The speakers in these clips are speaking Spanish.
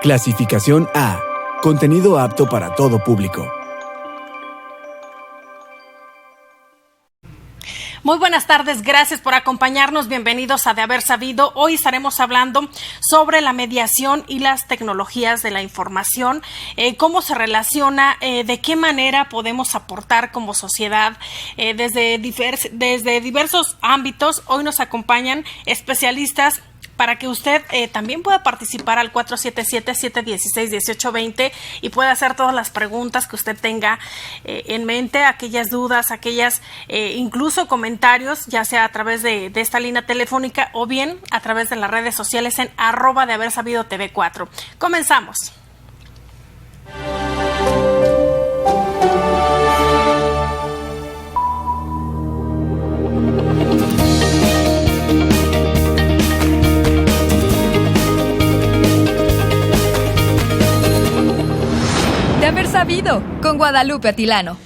Clasificación A. Contenido apto para todo público. Muy buenas tardes, gracias por acompañarnos, bienvenidos a De Haber Sabido. Hoy estaremos hablando sobre la mediación y las tecnologías de la información, cómo se relaciona, de qué manera podemos aportar como sociedad desde diversos ámbitos. Hoy nos acompañan especialistas para que usted también pueda participar al 477-716-1820 y pueda hacer todas las preguntas que usted tenga en mente, aquellas dudas, aquellas incluso comentarios, ya sea a través de esta línea telefónica o bien a través de las redes sociales en @dehabersabido TV4. Comenzamos. Haber Sabido, con Guadalupe Atilano.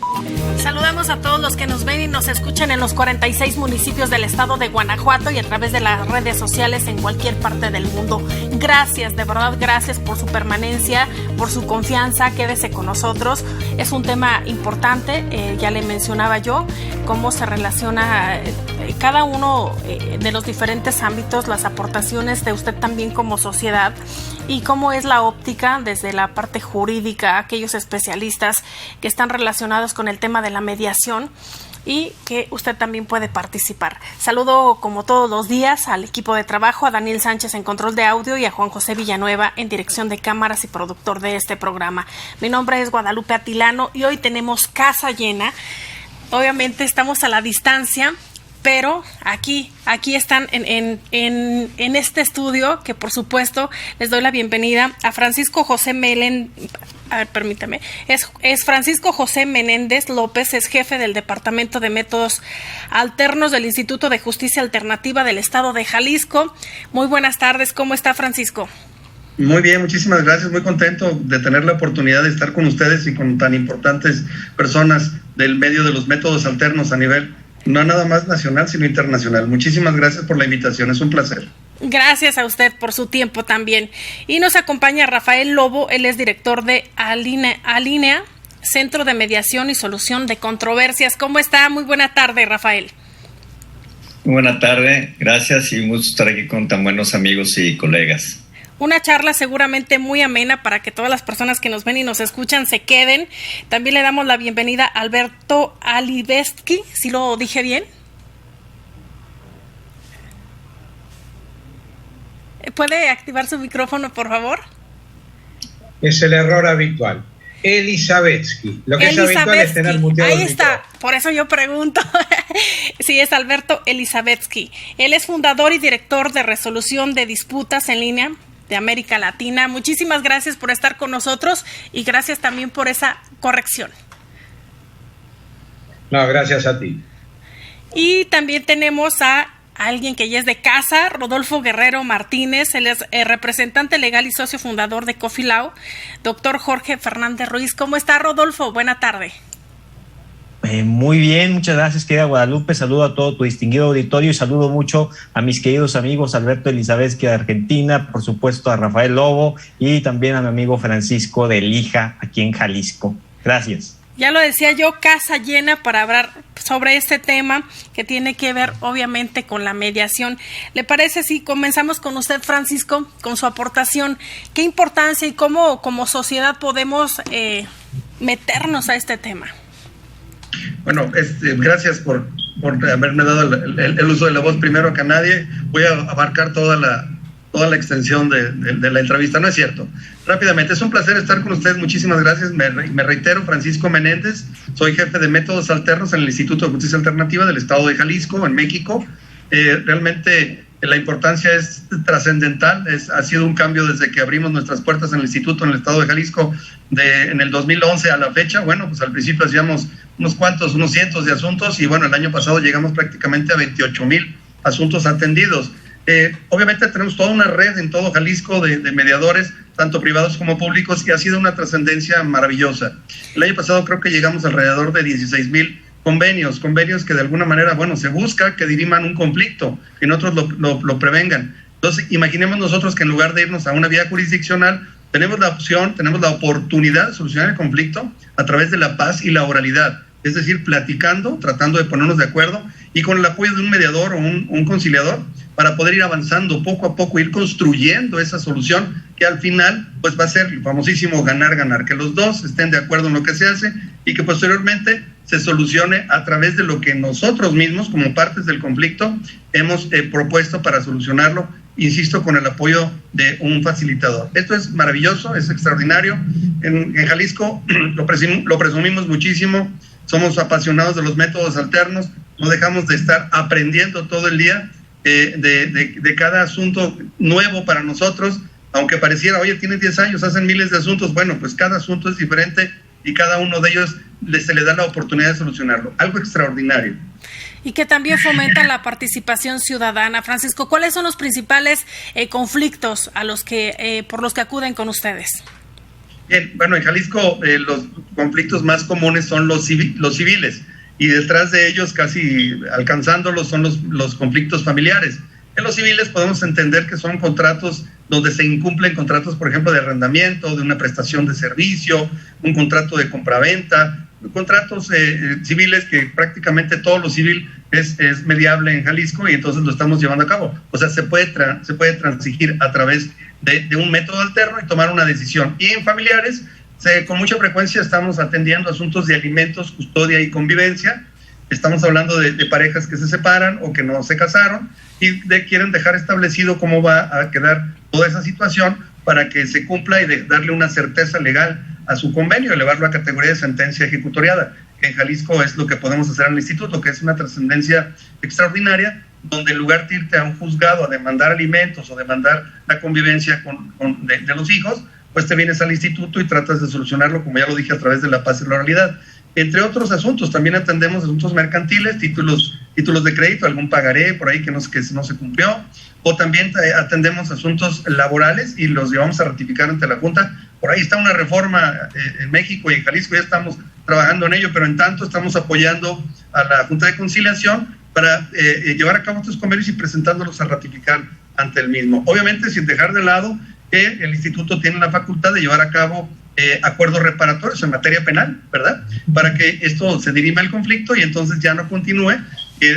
Saludamos a todos los que nos ven y nos escuchan en los 46 municipios del estado de Guanajuato y a través de las redes sociales en cualquier parte del mundo. Gracias, de verdad, gracias por su permanencia, por su confianza. Quédese con nosotros. Es un tema importante, ya le mencionaba yo, cómo se relaciona cada uno de los diferentes ámbitos, las aportaciones de usted también como sociedad y cómo es la óptica desde la parte jurídica, aquellos especialistas que están relacionados con el tema de la mediación y que usted también puede participar. Saludo como todos los días al equipo de trabajo, a Daniel Sánchez en control de audio y a Juan José Villanueva en dirección de cámaras y productor de este programa. Mi nombre es Guadalupe Atilano y hoy tenemos casa llena. Obviamente estamos a la distancia, pero aquí están en este estudio, que por supuesto les doy la bienvenida a Francisco José es Francisco José Menéndez López, es jefe del Departamento de Métodos Alternos del Instituto de Justicia Alternativa del Estado de Jalisco. Muy buenas tardes, ¿cómo está, Francisco? Muy bien, muchísimas gracias, muy contento de tener la oportunidad de estar con ustedes y con tan importantes personas del medio de los métodos alternos a nivel no nada más nacional, sino internacional. Muchísimas gracias por la invitación, es un placer. Gracias a usted por su tiempo también. Y nos acompaña Rafael Lobo, él es director de Alinea, Centro de Mediación y Solución de Controversias. ¿Cómo está? Muy buena tarde, Rafael. Muy buena tarde, gracias y un gusto estar aquí con tan buenos amigos y colegas. Una charla seguramente muy amena para que todas las personas que nos ven y nos escuchan se queden. También le damos la bienvenida a Alberto Alibesky, ¿sí lo dije bien? ¿Puede activar su micrófono, por favor? Es el error habitual. Elisabetsky. Lo que es habitual es tener muteado. Ahí está, por eso yo pregunto. Sí, es Alberto Elisabetsky. Él es fundador y director de resolución de disputas en línea de América Latina. Muchísimas gracias por estar con nosotros y gracias también por esa corrección. No, gracias a ti. Y también tenemos a alguien que ya es de casa, Rodolfo Guerrero Martínez, él es representante legal y socio fundador de Cofilao, doctor Jorge Fernández Ruiz. ¿Cómo está, Rodolfo? Buena tarde. Muy bien, muchas gracias, querida Guadalupe. Saludo a todo tu distinguido auditorio y saludo mucho a mis queridos amigos Alberto Elisabetsky de Argentina, por supuesto a Rafael Lobo y también a mi amigo Francisco de Lija, aquí en Jalisco. Gracias. Ya lo decía yo, casa llena para hablar sobre este tema que tiene que ver obviamente con la mediación. ¿Le parece si comenzamos con usted, Francisco, con su aportación? ¿Qué importancia y cómo como sociedad podemos meternos a este tema? Bueno, gracias por haberme dado el uso de la voz primero que nadie. Voy a abarcar toda la extensión de la entrevista. No es cierto. Rápidamente, es un placer estar con ustedes. Muchísimas gracias. Me reitero, Francisco Menéndez, soy jefe de métodos alternos en el Instituto de Justicia Alternativa del Estado de Jalisco, en México. Realmente la importancia es trascendental. Ha sido un cambio desde que abrimos nuestras puertas en el Instituto en el Estado de Jalisco en el 2011 a la fecha. Bueno, pues al principio hacíamos unos cientos de asuntos y bueno, el año pasado llegamos prácticamente a 28,000 asuntos atendidos. Obviamente tenemos toda una red en todo Jalisco de mediadores, tanto privados como públicos, y ha sido una trascendencia maravillosa. El año pasado creo que llegamos alrededor de 16,000 convenios que de alguna manera, bueno, se busca que diriman un conflicto, que en otros lo prevengan. Entonces, imaginemos nosotros que en lugar de irnos a una vía jurisdiccional, tenemos la opción, tenemos la oportunidad de solucionar el conflicto a través de la paz y la oralidad, es decir, platicando, tratando de ponernos de acuerdo y con el apoyo de un mediador o un conciliador para poder ir avanzando poco a poco, ir construyendo esa solución que al final pues va a ser el famosísimo ganar-ganar, que los dos estén de acuerdo en lo que se hace y que posteriormente se solucione a través de lo que nosotros mismos como partes del conflicto hemos propuesto para solucionarlo, insisto, con el apoyo de un facilitador. Esto es maravilloso, es extraordinario. En Jalisco lo presumimos muchísimo, somos apasionados de los métodos alternos, no dejamos de estar aprendiendo todo el día de cada asunto nuevo para nosotros, aunque pareciera, oye, tienes 10 años, hacen miles de asuntos, bueno, pues cada asunto es diferente y cada uno de ellos se le da la oportunidad de solucionarlo, algo extraordinario. Y que también fomenta la participación ciudadana. Francisco, ¿cuáles son los principales conflictos a los que por los que acuden con ustedes? Bien, bueno, en Jalisco los conflictos más comunes son los civiles, y detrás de ellos, casi alcanzándolos, son los conflictos familiares. En los civiles podemos entender que son contratos donde se incumplen contratos, por ejemplo, de arrendamiento, de una prestación de servicio, un contrato de compraventa, contratos civiles que prácticamente todo lo civil es mediable en Jalisco y entonces lo estamos llevando a cabo. O sea, se puede transigir a través de un método alterno y tomar una decisión. Y en familiares, con mucha frecuencia estamos atendiendo asuntos de alimentos, custodia y convivencia. Estamos hablando de parejas que se separan o que no se casaron y quieren dejar establecido cómo va a quedar toda esa situación para que se cumpla y darle una certeza legal a su convenio, elevarlo a categoría de sentencia ejecutoriada, que en Jalisco es lo que podemos hacer en el instituto, que es una trascendencia extraordinaria, donde en lugar de irte a un juzgado a demandar alimentos o demandar la convivencia de los hijos, pues te vienes al instituto y tratas de solucionarlo, como ya lo dije, a través de la paz y la oralidad. Entre otros asuntos, también atendemos asuntos mercantiles, títulos de crédito, algún pagaré por ahí que no se cumplió, o también atendemos asuntos laborales y los llevamos a ratificar ante la Junta. Por ahí está una reforma en México y en Jalisco, ya estamos trabajando en ello, pero en tanto estamos apoyando a la Junta de Conciliación para llevar a cabo estos convenios y presentándolos a ratificar ante el mismo. Obviamente sin dejar de lado que el instituto tiene la facultad de llevar a cabo acuerdos reparatorios en materia penal, ¿verdad? Para que esto se dirima el conflicto y entonces ya no continúe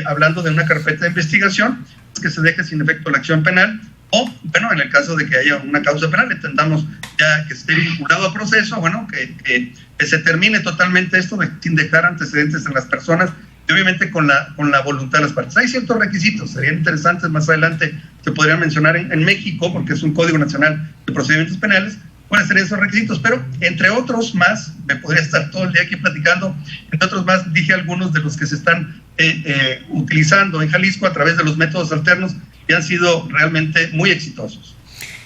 hablando de una carpeta de investigación, que se deje sin efecto la acción penal, o, bueno, en el caso de que haya una causa penal, entendamos ya que esté vinculado a proceso, bueno, que se termine totalmente esto sin dejar antecedentes en las personas y obviamente con la voluntad de las partes. Hay ciertos requisitos, serían interesantes más adelante, se podrían mencionar en México, porque es un Código Nacional de Procedimientos Penales, cuáles serían esos requisitos, pero entre otros más, me podría estar todo el día aquí platicando, entre otros más dije algunos de los que se están utilizando en Jalisco a través de los métodos alternos y han sido realmente muy exitosos.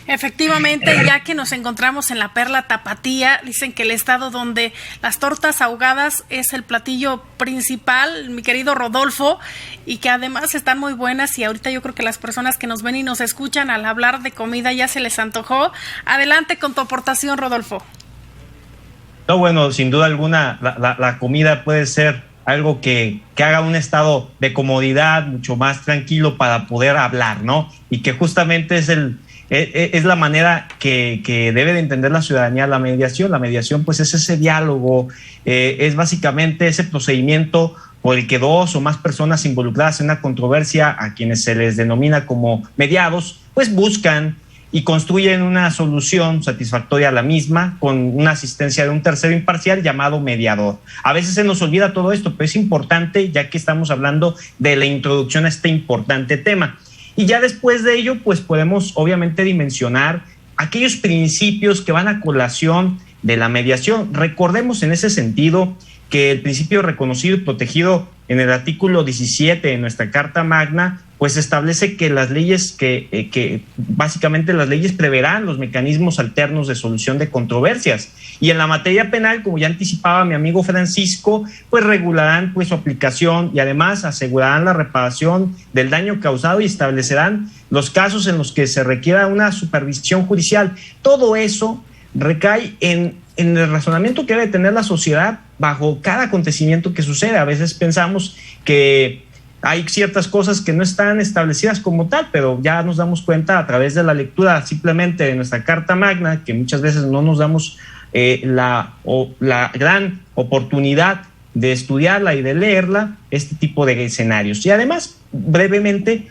Efectivamente, ya que nos encontramos en la Perla Tapatía, dicen que el estado donde las tortas ahogadas es el platillo principal, mi querido Rodolfo, y que además están muy buenas y ahorita yo creo que las personas que nos ven y nos escuchan al hablar de comida ya se les antojó. Adelante con tu aportación, Rodolfo. No, bueno, sin duda alguna la comida puede ser algo que haga un estado de comodidad mucho más tranquilo para poder hablar, ¿no? Y que justamente es la manera que debe de entender la ciudadanía la mediación. La mediación pues es ese diálogo, es básicamente ese procedimiento por el que dos o más personas involucradas en una controversia, a quienes se les denomina como mediados, pues buscan y construyen una solución satisfactoria a la misma con una asistencia de un tercero imparcial llamado mediador. A veces se nos olvida todo esto, pero es importante ya que estamos hablando de la introducción a este importante tema. Y ya después de ello, pues podemos obviamente dimensionar aquellos principios que van a colación de la mediación. Recordemos en ese sentido que el principio reconocido y protegido en el artículo 17 de nuestra Carta Magna, pues establece que las leyes, que básicamente las leyes preverán los mecanismos alternos de solución de controversias. Y en la materia penal, como ya anticipaba mi amigo Francisco, pues regularán pues su aplicación y además asegurarán la reparación del daño causado y establecerán los casos en los que se requiera una supervisión judicial. Todo eso recae en el razonamiento que debe tener la sociedad bajo cada acontecimiento que sucede. A veces pensamos que hay ciertas cosas que no están establecidas como tal, pero ya nos damos cuenta a través de la lectura simplemente de nuestra Carta Magna, que muchas veces no nos damos la gran oportunidad de estudiarla y de leerla, este tipo de escenarios. Y además, brevemente,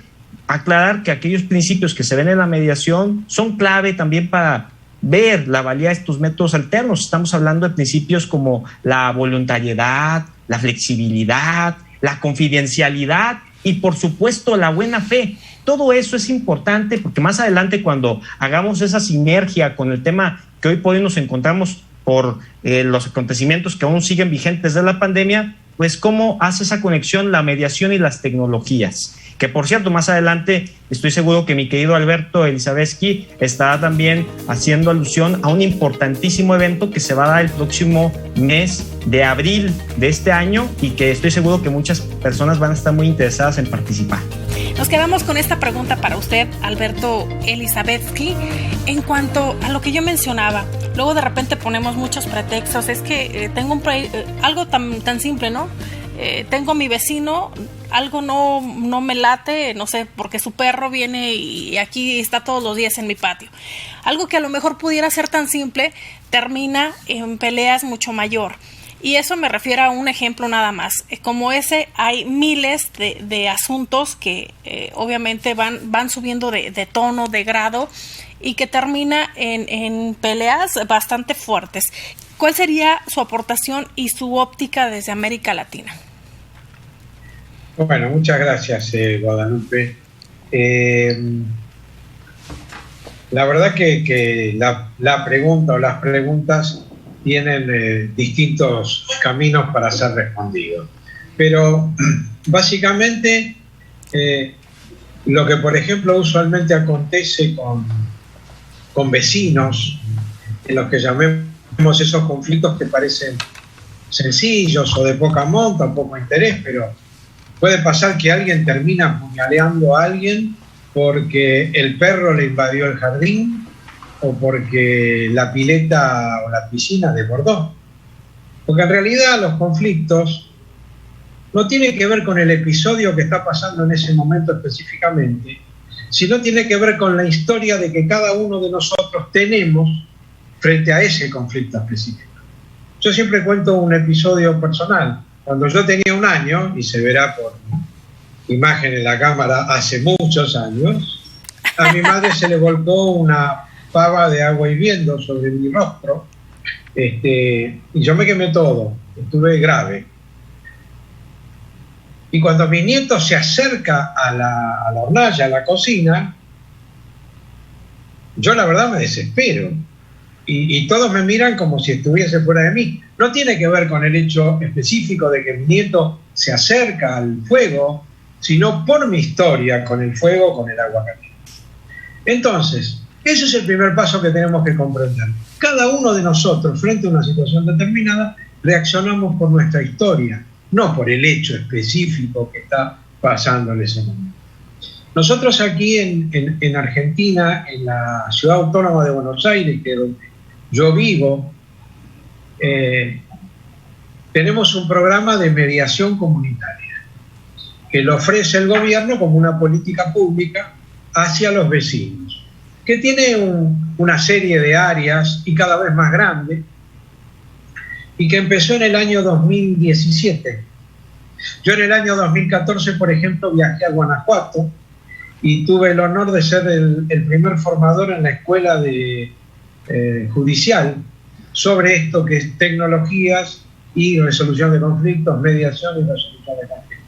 aclarar que aquellos principios que se ven en la mediación son clave también para ver la valía de estos métodos alternos. Estamos hablando de principios como la voluntariedad, la flexibilidad, la confidencialidad y, por supuesto, la buena fe. Todo eso es importante porque más adelante, cuando hagamos esa sinergia con el tema que hoy por hoy nos encontramos por los acontecimientos que aún siguen vigentes de la pandemia, pues cómo hace esa conexión la mediación y las tecnologías. Que, por cierto, más adelante estoy seguro que mi querido Alberto Elizavezky estará también haciendo alusión a un importantísimo evento que se va a dar el próximo mes de abril de este año y que estoy seguro que muchas personas van a estar muy interesadas en participar. Nos quedamos con esta pregunta para usted, Alberto Elizavezky, en cuanto a lo que yo mencionaba. Luego de repente ponemos muchos pretextos. Es que tengo algo tan simple, ¿no? Tengo mi vecino, algo no me late, no sé, porque su perro viene y aquí está todos los días en mi patio. Algo que a lo mejor pudiera ser tan simple termina en peleas mucho mayor. Y eso me refiero a un ejemplo nada más. Como ese, hay miles de asuntos que obviamente van subiendo de tono, de grado, y que termina en peleas bastante fuertes. ¿Cuál sería su aportación y su óptica desde América Latina? Bueno, muchas gracias, Guadalupe. La verdad que la pregunta o las preguntas tienen distintos caminos para ser respondidos. Pero básicamente lo que, por ejemplo, usualmente acontece con vecinos, en los que llamemos esos conflictos que parecen sencillos o de poca monta, poco interés, pero puede pasar que alguien termina apuñaleando a alguien porque el perro le invadió el jardín o porque la pileta o la piscina desbordó. Porque en realidad los conflictos no tienen que ver con el episodio que está pasando en ese momento específicamente, sino tiene que ver con la historia de que cada uno de nosotros tenemos frente a ese conflicto específico. Yo siempre cuento un episodio personal. Cuando yo tenía 1 año, y se verá por imagen en la cámara, hace muchos años, a mi madre se le volcó una pava de agua hirviendo sobre mi rostro, y yo me quemé todo, estuve grave. Y cuando mi nieto se acerca a la hornalla, a la cocina, yo la verdad me desespero. Y todos me miran como si estuviese fuera de mí. No tiene que ver con el hecho específico de que mi nieto se acerca al fuego, sino por mi historia con el fuego, con el agua caliente. Entonces, ese es el primer paso que tenemos que comprender. Cada uno de nosotros, frente a una situación determinada, reaccionamos por nuestra historia, no por el hecho específico que está pasando en ese momento. Nosotros aquí en Argentina, en la ciudad autónoma de Buenos Aires, que es donde yo vivo, tenemos un programa de mediación comunitaria que lo ofrece el gobierno como una política pública hacia los vecinos, que tiene una serie de áreas y cada vez más grande, y que empezó en el año 2017. Yo en el año 2014, por ejemplo, viajé a Guanajuato y tuve el honor de ser el primer formador en la escuela judicial sobre esto que es tecnologías y resolución de conflictos, mediación y resolución de conflictos.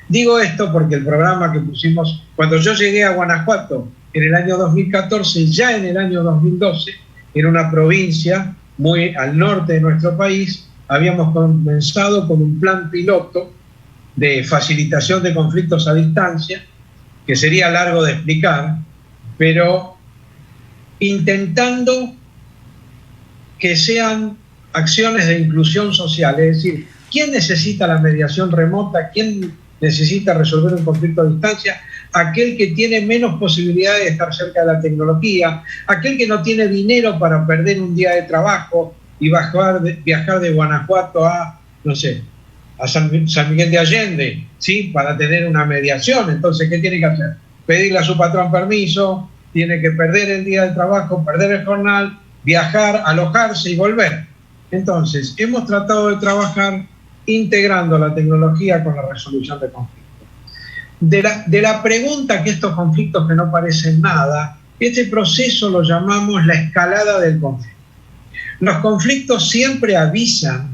Digo esto porque el programa que pusimos, cuando yo llegué a Guanajuato en el año 2014, ya en el año 2012, en una provincia muy al norte de nuestro país, habíamos comenzado con un plan piloto de facilitación de conflictos a distancia, que sería largo de explicar, pero intentando que sean acciones de inclusión social, es decir, ¿quién necesita la mediación remota? ¿Quién necesita resolver un conflicto a distancia? Aquel que tiene menos posibilidades de estar cerca de la tecnología, aquel que no tiene dinero para perder un día de trabajo y viajar de Guanajuato a, no sé, a San Miguel de Allende, ¿sí? Para tener una mediación. Entonces, ¿qué tiene que hacer? Pedirle a su patrón permiso, tiene que perder el día de trabajo, perder el jornal, viajar, alojarse y volver. Entonces, hemos tratado de trabajar integrando la tecnología con la resolución de conflictos. De la pregunta que estos conflictos que no parecen nada, este proceso lo llamamos la escalada del conflicto. Los conflictos siempre avisan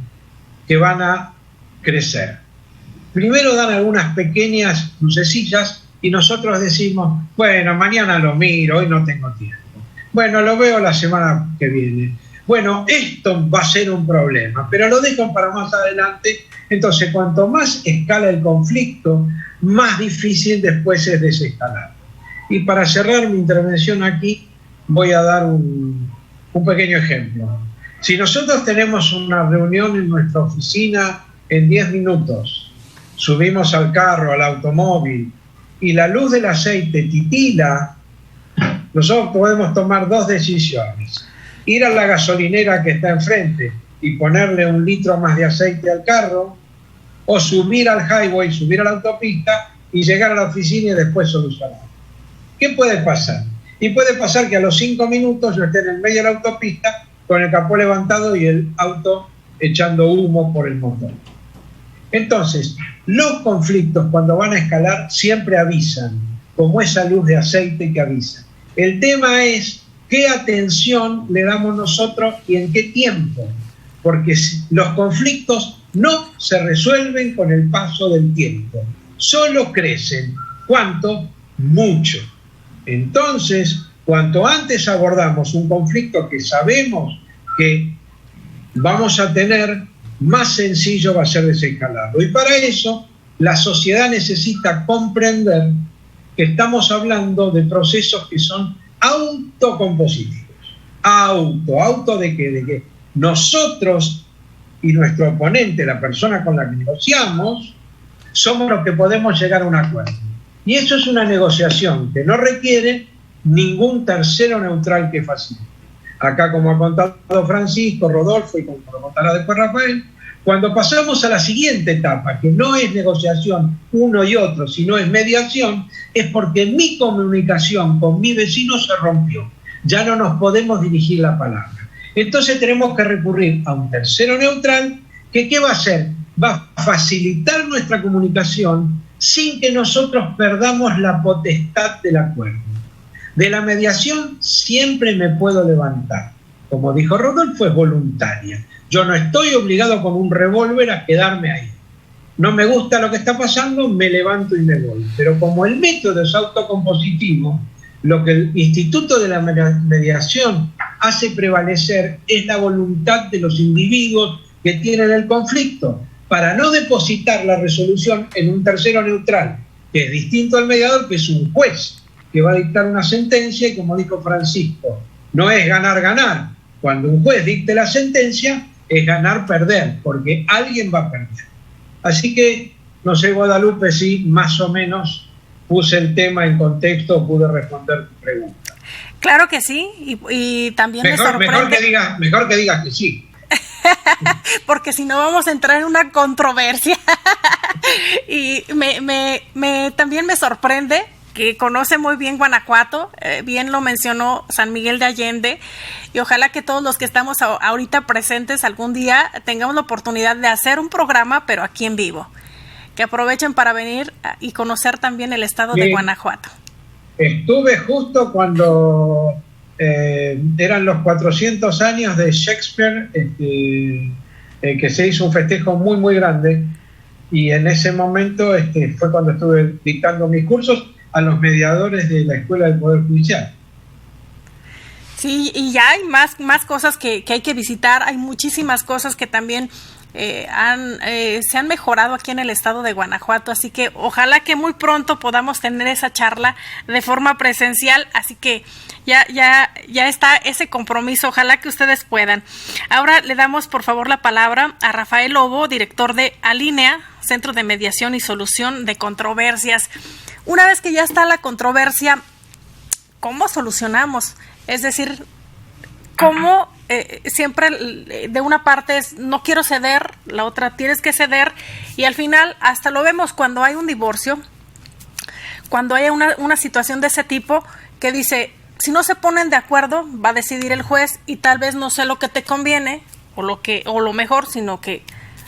que van a crecer. Primero dan algunas pequeñas lucecillas y nosotros decimos, bueno, mañana lo miro, hoy no tengo tiempo. Bueno, lo veo la semana que viene. Bueno, esto va a ser un problema, pero lo dejo para más adelante. Entonces, cuanto más escala el conflicto, más difícil después es desescalar. Y para cerrar mi intervención aquí, voy a dar un pequeño ejemplo. Si nosotros tenemos una reunión en nuestra oficina en 10 minutos, subimos al carro, al automóvil, y la luz del aceite titila, nosotros podemos tomar dos decisiones. Ir a la gasolinera que está enfrente y ponerle 1 litro más de aceite al carro, o subir al highway, subir a la autopista y llegar a la oficina y después solucionar. ¿Qué puede pasar? Y puede pasar que a los 5 minutos yo esté en el medio de la autopista con el capó levantado y el auto echando humo por el motor. Entonces, los conflictos cuando van a escalar siempre avisan, como esa luz de aceite que avisa. El tema es qué atención le damos nosotros y en qué tiempo, porque los conflictos no se resuelven con el paso del tiempo, solo crecen. ¿Cuánto? Mucho. Entonces, cuanto antes abordamos un conflicto que sabemos que vamos a tener, más sencillo va a ser desescalarlo. Y para eso, la sociedad necesita comprender que estamos hablando de procesos que son autocompositivos. ¿Auto de qué? De que nosotros y nuestro oponente, la persona con la que negociamos, somos los que podemos llegar a un acuerdo. Y eso es una negociación que no requiere ningún tercero neutral que facilite. Acá, como ha contado Francisco, Rodolfo y como lo contará después Rafael, cuando pasamos a la siguiente etapa, que no es negociación uno y otro, sino es mediación, es porque mi comunicación con mi vecino se rompió. Ya no nos podemos dirigir la palabra. Entonces tenemos que recurrir a un tercero neutral que ¿qué va a hacer? Va a facilitar nuestra comunicación sin que nosotros perdamos la potestad del acuerdo. De la mediación siempre me puedo levantar. Como dijo Rodolfo, es voluntaria. Yo no estoy obligado con un revólver a quedarme ahí. No me gusta lo que está pasando, me levanto y me voy. Pero como el método es autocompositivo, lo que el Instituto de la Mediación hace prevalecer es la voluntad de los individuos que tienen el conflicto, para no depositar la resolución en un tercero neutral, que es distinto al mediador, que es un juez, que va a dictar una sentencia, y como dijo Francisco, no es ganar. Cuando un juez dicte la sentencia, es ganar-perder, porque alguien va a perder. Así que, no sé, Guadalupe, si más o menos puse el tema en contexto, pude responder tu pregunta. Claro que sí, y también me sorprende. Mejor que digas que sí. Porque si no vamos a entrar en una controversia. Y también me sorprende que conoce muy bien Guanajuato, bien lo mencionó San Miguel de Allende, y ojalá que todos los que estamos ahorita presentes algún día tengamos la oportunidad de hacer un programa, pero aquí en vivo, que aprovechen para venir y conocer también el estado de Guanajuato. Estuve justo cuando eran los 400 años de Shakespeare, que se hizo un festejo muy, muy grande, y en ese momento fue cuando estuve dictando mis cursos a los mediadores de la Escuela del Poder Judicial. Sí, y ya hay más cosas que hay que visitar, hay muchísimas cosas que también se han mejorado aquí en el estado de Guanajuato, así que ojalá que muy pronto podamos tener esa charla de forma presencial, así que ya está ese compromiso, ojalá que ustedes puedan. Ahora le damos por favor la palabra a Rafael Lobo, director de Alinea, Centro de Mediación y Solución de Controversias. Una vez que ya está la controversia, ¿cómo solucionamos? Es decir, ¿cómo siempre de una parte es no quiero ceder, la otra tienes que ceder, Y al final, hasta lo vemos cuando hay un divorcio, cuando hay una situación de ese tipo, que dice, si no se ponen de acuerdo, va a decidir el juez y tal vez no sea lo que te conviene o lo mejor, sino que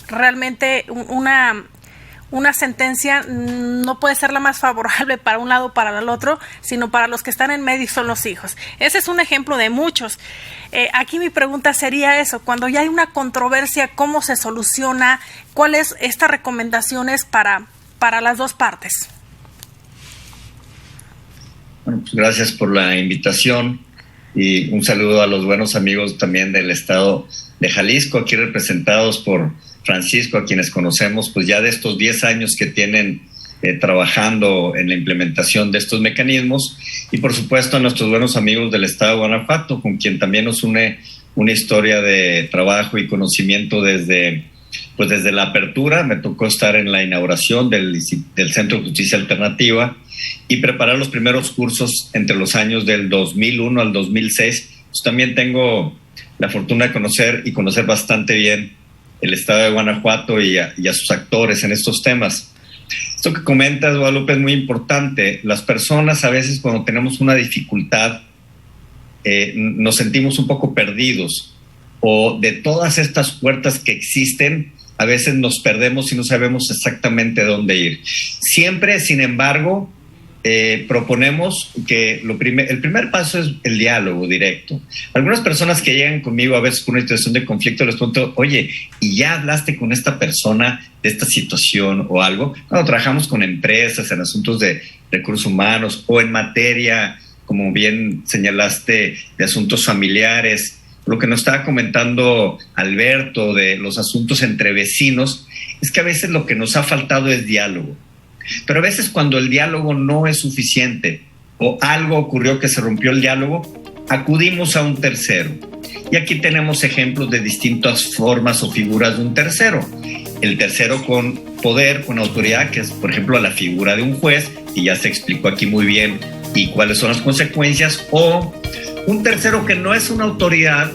realmente una sentencia no puede ser la más favorable para un lado o para el otro, sino para los que están en medio y son los hijos. Ese es un ejemplo de muchos. Aquí mi pregunta sería eso, cuando ya hay una controversia, ¿cómo se soluciona? ¿Cuáles estas recomendaciones para las dos partes? Bueno, pues gracias por la invitación y un saludo a los buenos amigos también del estado de Jalisco, aquí representados por Francisco, a quienes conocemos pues ya de estos 10 años que tienen trabajando en la implementación de estos mecanismos, y por supuesto a nuestros buenos amigos del estado de Guanajuato, con quien también nos une una historia de trabajo y conocimiento desde la apertura. Me tocó estar en la inauguración del Centro de Justicia Alternativa y preparar los primeros cursos entre los años del 2001 al 2006. Pues también tengo la fortuna de conocer bastante bien el estado de Guanajuato y a sus actores en estos temas. Esto que comentas, Guadalupe, es muy importante. Las personas a veces cuando tenemos una dificultad nos sentimos un poco perdidos, o de todas estas puertas que existen, a veces nos perdemos y no sabemos exactamente dónde ir. Siempre, sin embargo, proponemos que el primer paso es el diálogo directo. Algunas personas que llegan conmigo a veces con una situación de conflicto, les pregunto, oye, ¿y ya hablaste con esta persona de esta situación o algo? Cuando trabajamos con empresas en asuntos de recursos humanos o en materia, como bien señalaste, de asuntos familiares, lo que nos estaba comentando Alberto de los asuntos entre vecinos, es que a veces lo que nos ha faltado es diálogo. Pero a veces cuando el diálogo no es suficiente o algo ocurrió que se rompió el diálogo, acudimos a un tercero. Y aquí tenemos ejemplos de distintas formas o figuras de un tercero. El tercero con poder, con autoridad, que es, por ejemplo, la figura de un juez, y ya se explicó aquí muy bien y cuáles son las consecuencias, o un tercero que no es una autoridad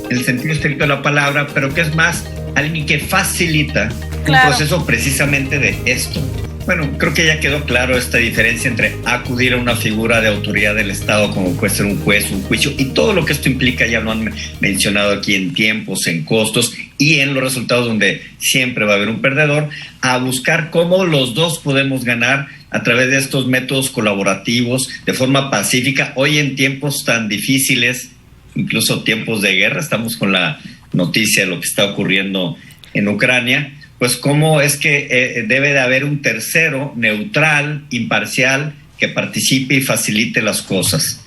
en el sentido estricto de la palabra, pero que es más alguien que facilita un proceso precisamente de esto. Bueno, creo que ya quedó claro esta diferencia entre acudir a una figura de autoridad del Estado, como puede ser un juez, un juicio, y todo lo que esto implica, ya lo han mencionado aquí, en tiempos, en costos y en los resultados, donde siempre va a haber un perdedor, a buscar cómo los dos podemos ganar a través de estos métodos colaborativos de forma pacífica. Hoy en tiempos tan difíciles, incluso tiempos de guerra, estamos con la noticia de lo que está ocurriendo en Ucrania, pues cómo es que debe de haber un tercero neutral, imparcial, que participe y facilite las cosas.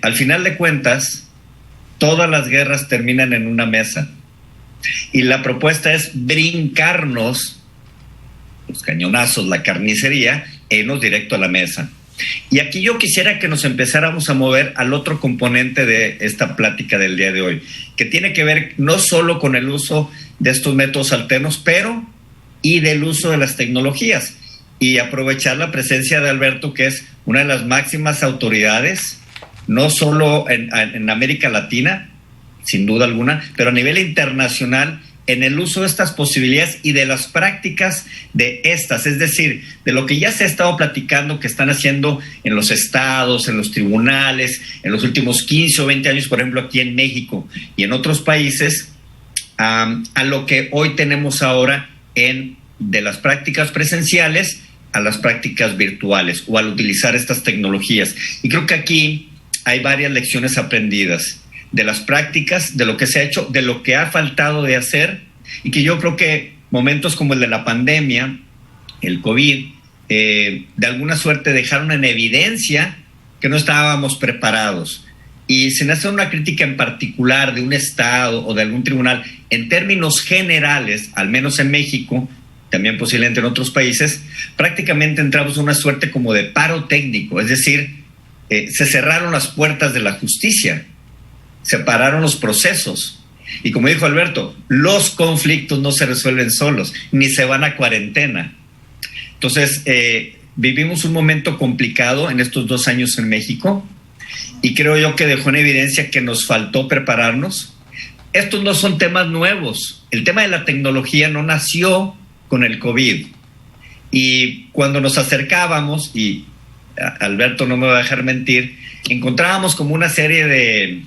Al final de cuentas, todas las guerras terminan en una mesa, y la propuesta es brincarnos los cañonazos, la carnicería, e irnos directo a la mesa. Y aquí yo quisiera que nos empezáramos a mover al otro componente de esta plática del día de hoy, que tiene que ver no solo con el uso de estos métodos alternos, pero y del uso de las tecnologías, y aprovechar la presencia de Alberto, que es una de las máximas autoridades, no solo en América Latina, sin duda alguna, pero a nivel internacional, en el uso de estas posibilidades y de las prácticas de estas, es decir, de lo que ya se ha estado platicando que están haciendo en los estados, en los tribunales, en los últimos 15 o 20 años, por ejemplo, aquí en México y en otros países, a lo que hoy tenemos ahora de las prácticas presenciales a las prácticas virtuales, o al utilizar estas tecnologías. Y creo que aquí hay varias lecciones aprendidas de las prácticas, de lo que se ha hecho, de lo que ha faltado de hacer, y que yo creo que momentos como el de la pandemia, el COVID, de alguna suerte dejaron en evidencia que no estábamos preparados. Y sin hacer una crítica en particular de un estado o de algún tribunal, en términos generales, al menos en México, también posiblemente en otros países, prácticamente entramos en una suerte como de paro técnico, es decir, se cerraron las puertas de la justicia, se pararon los procesos, y como dijo Alberto, los conflictos no se resuelven solos, ni se van a cuarentena. Entonces, vivimos un momento complicado en estos 2 años en México, y creo yo que dejó en evidencia que nos faltó prepararnos. Estos no son temas nuevos. El tema de la tecnología no nació con el COVID. Y cuando nos acercábamos, y Alberto no me va a dejar mentir, encontrábamos como una serie de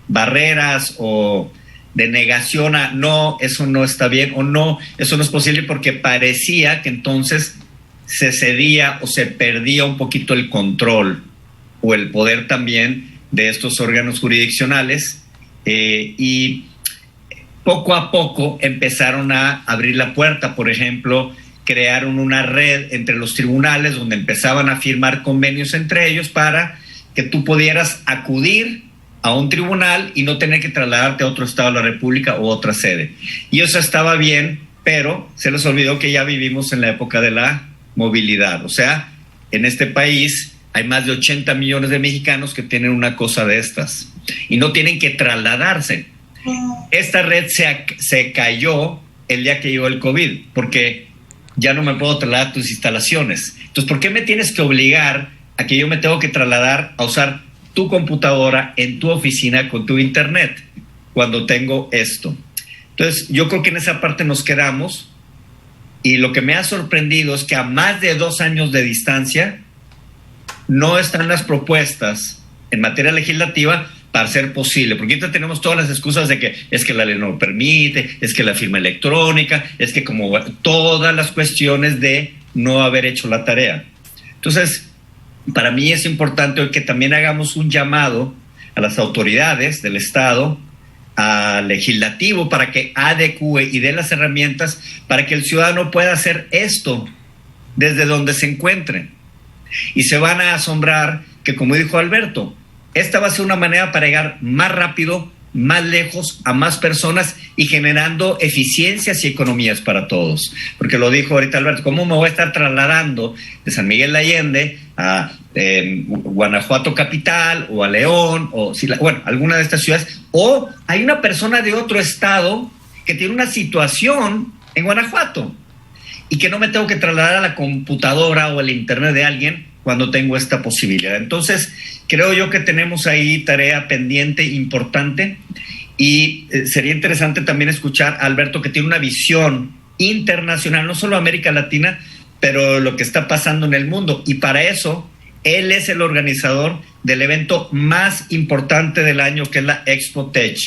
barreras o de negación a no, eso no está bien, o no, eso no es posible, porque parecía que entonces se cedía o se perdía un poquito el control o el poder también de estos órganos jurisdiccionales, y poco a poco empezaron a abrir la puerta. Por ejemplo, crearon una red entre los tribunales donde empezaban a firmar convenios entre ellos para que tú pudieras acudir a un tribunal y no tener que trasladarte a otro estado de la República o otra sede. Y eso estaba bien, pero se les olvidó que ya vivimos en la época de la movilidad. O sea, en este país hay más de 80 millones de mexicanos que tienen una cosa de estas y no tienen que trasladarse. Esta red se cayó el día que llegó el COVID, porque ya no me puedo trasladar a tus instalaciones. Entonces, ¿por qué me tienes que obligar a que yo me tengo que trasladar a usar tu computadora en tu oficina con tu internet cuando tengo esto? Entonces, yo creo que en esa parte nos quedamos, y lo que me ha sorprendido es que a más de 2 años de distancia no están las propuestas en materia legislativa para ser posible, porque ahorita tenemos todas las excusas de que es que la ley no lo permite, es que la firma electrónica, es que como todas las cuestiones de no haber hecho la tarea. Entonces, para mí es importante hoy que también hagamos un llamado a las autoridades del Estado, al legislativo, para que adecue y dé las herramientas para que el ciudadano pueda hacer esto desde donde se encuentre. Y se van a asombrar que, como dijo Alberto, esta va a ser una manera para llegar más rápido, más lejos, a más personas y generando eficiencias y economías para todos. Porque lo dijo ahorita Alberto, ¿cómo me voy a estar trasladando de San Miguel de Allende a Guanajuato capital o a León o bueno, alguna de estas ciudades? O hay una persona de otro estado que tiene una situación en Guanajuato y que no me tengo que trasladar a la computadora o al internet de alguien cuando tengo esta posibilidad. Entonces, creo yo que tenemos ahí tarea pendiente importante, y sería interesante también escuchar a Alberto, que tiene una visión internacional, no solo América Latina, pero lo que está pasando en el mundo. Y para eso, él es el organizador del evento más importante del año, que es la Expo Tech.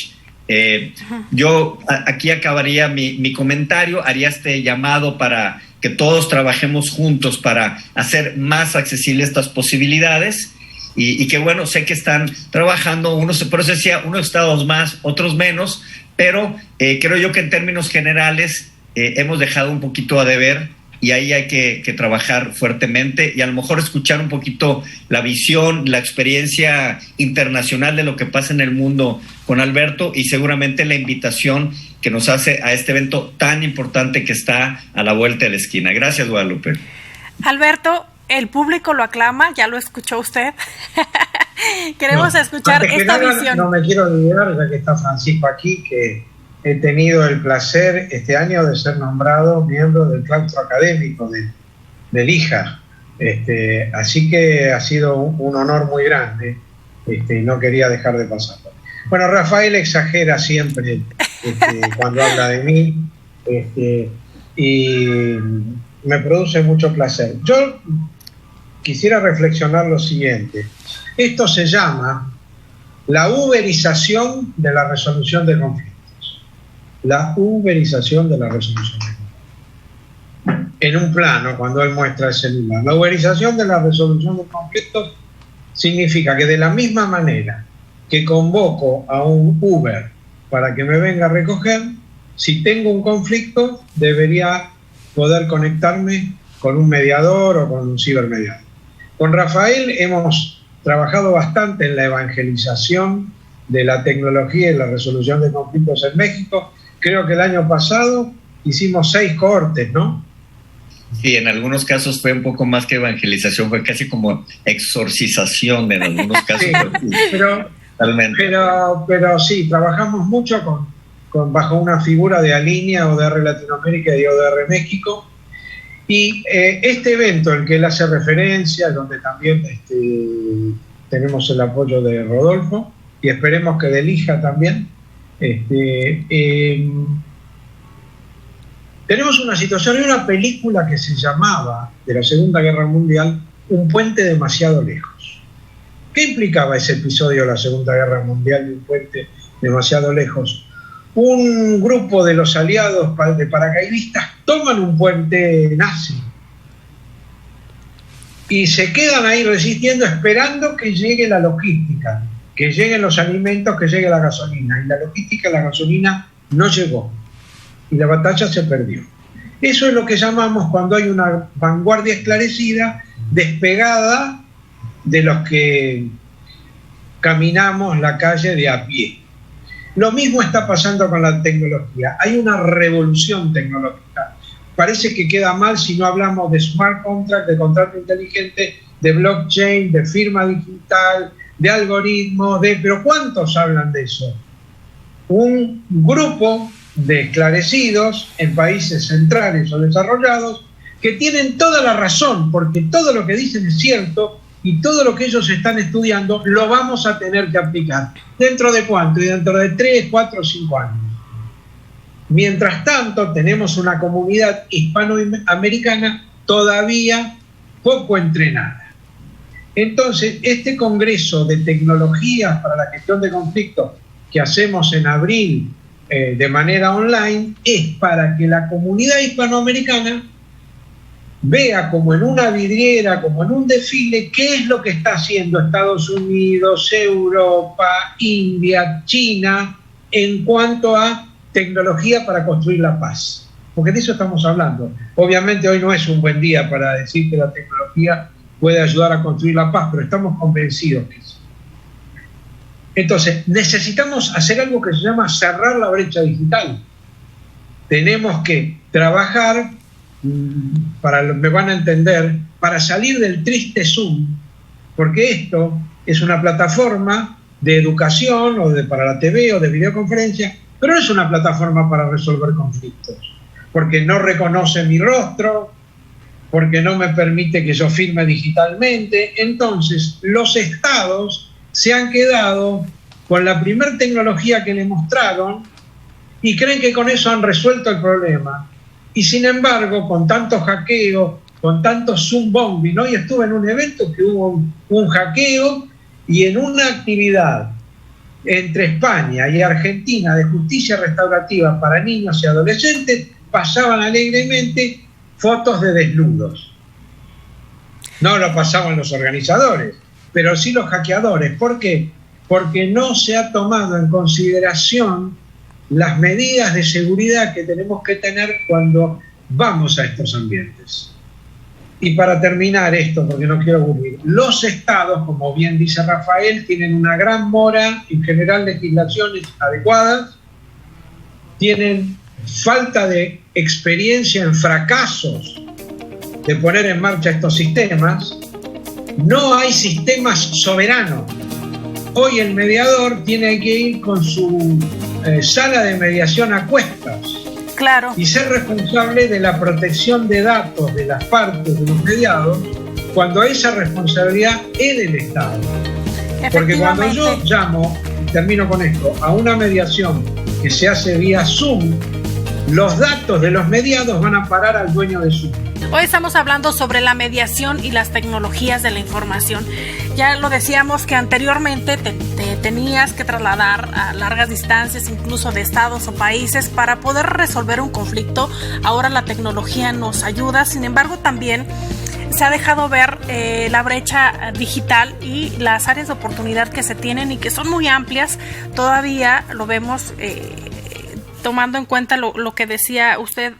Yo aquí acabaría mi comentario, haría este llamado para que todos trabajemos juntos para hacer más accesibles estas posibilidades, y que bueno, sé que están trabajando unos, por eso decía, unos estados más, otros menos, pero creo yo que en términos generales hemos dejado un poquito a deber, y ahí hay que trabajar fuertemente y a lo mejor escuchar un poquito la visión, la experiencia internacional de lo que pasa en el mundo con Alberto, y seguramente la invitación que nos hace a este evento tan importante que está a la vuelta de la esquina. Gracias, Guadalupe. Alberto, el público lo aclama, ya lo escuchó usted. Queremos escuchar esta visión. No me quiero olvidar, ya que está Francisco aquí, que he tenido el placer este año de ser nombrado miembro del claustro académico del IJA. Así que ha sido un honor muy grande, y no quería dejar de pasarlo. Bueno, Rafael exagera siempre cuando habla de mí, y me produce mucho placer. Yo quisiera reflexionar lo siguiente. Esto se llama la uberización de la resolución de conflictos. La uberización de la resolución de conflictos. En un plano, cuando él muestra el celular. La uberización de la resolución de conflictos significa que de la misma manera que convoco a un Uber para que me venga a recoger, si tengo un conflicto, debería poder conectarme con un mediador o con un cibermediador. Con Rafael hemos trabajado bastante en la evangelización de la tecnología y la resolución de conflictos en México. Creo que el año pasado hicimos 6 cohortes, ¿no? Sí, en algunos casos fue un poco más que evangelización, fue casi como exorcización en algunos casos. Sí, pero sí, trabajamos mucho bajo una figura de Alinea, ODR Latinoamérica y ODR México. Y este evento, al que él hace referencia, donde también tenemos el apoyo de Rodolfo, y esperemos que del IJA también, Tenemos una situación, hay una película que se llamaba, de la Segunda Guerra Mundial, Un puente demasiado lejos. ¿Qué implicaba ese episodio de la Segunda Guerra Mundial de Un puente demasiado lejos? Un grupo de los aliados de paracaidistas toman un puente nazi y se quedan ahí resistiendo, esperando que llegue la logística, que lleguen los alimentos, que llegue la gasolina. Y la logística, la gasolina no llegó y la batalla se perdió. Eso es lo que llamamos, cuando hay una vanguardia esclarecida, despegada de los que caminamos la calle de a pie. Lo mismo está pasando con la tecnología. Hay una revolución tecnológica. Parece que queda mal si no hablamos de smart contract, de contrato inteligente, de blockchain, de firma digital, de algoritmos, pero ¿cuántos hablan de eso? Un grupo de esclarecidos en países centrales o desarrollados que tienen toda la razón, porque todo lo que dicen es cierto y todo lo que ellos están estudiando lo vamos a tener que aplicar. ¿Dentro de cuánto? Y dentro de 3, 4, 5 años. Mientras tanto, tenemos una comunidad hispanoamericana todavía poco entrenada. Entonces, este congreso de tecnologías para la gestión de conflictos que hacemos en abril de manera online es para que la comunidad hispanoamericana vea como en una vidriera, como en un desfile, qué es lo que está haciendo Estados Unidos, Europa, India, China, en cuanto a tecnología para construir la paz. Porque de eso estamos hablando. Obviamente hoy no es un buen día para decir que la tecnología puede ayudar a construir la paz, pero estamos convencidos que sí. Entonces, necesitamos hacer algo que se llama cerrar la brecha digital. Tenemos que trabajar, me van a entender, para salir del triste Zoom, porque esto es una plataforma de educación para la TV o de videoconferencia, pero no es una plataforma para resolver conflictos, porque no reconoce mi rostro, porque no me permite que yo firme digitalmente. Entonces, los estados se han quedado con la primer tecnología que le mostraron y creen que con eso han resuelto el problema. Y sin embargo, con tantos hackeos, con tantos Zoom bombing, hoy estuve en un evento que hubo un hackeo y en una actividad entre España y Argentina de justicia restaurativa para niños y adolescentes, pasaban alegremente fotos de desnudos. No lo pasaban los organizadores, pero sí los hackeadores. ¿Por qué? Porque no se ha tomado en consideración las medidas de seguridad que tenemos que tener cuando vamos a estos ambientes. Y para terminar esto, porque no quiero aburrir, los estados, como bien dice Rafael, tienen una gran mora, en general legislaciones adecuadas, tienen falta de experiencia en fracasos de poner en marcha estos sistemas, no hay sistemas soberanos. Hoy el mediador tiene que ir con su sala de mediación a cuestas. Claro. Y ser responsable de la protección de datos de las partes de los mediados, cuando esa responsabilidad es del Estado. Porque cuando yo llamo, y termino con esto, a una mediación que se hace vía Zoom, los datos de los mediados van a parar al dueño de Zoom. Hoy estamos hablando sobre la mediación y las tecnologías de la información. Ya lo decíamos que anteriormente te tenías que trasladar a largas distancias, incluso de estados o países, para poder resolver un conflicto. Ahora la tecnología nos ayuda, sin embargo también se ha dejado ver la brecha digital y las áreas de oportunidad que se tienen y que son muy amplias. Todavía lo vemos tomando en cuenta lo que decía usted,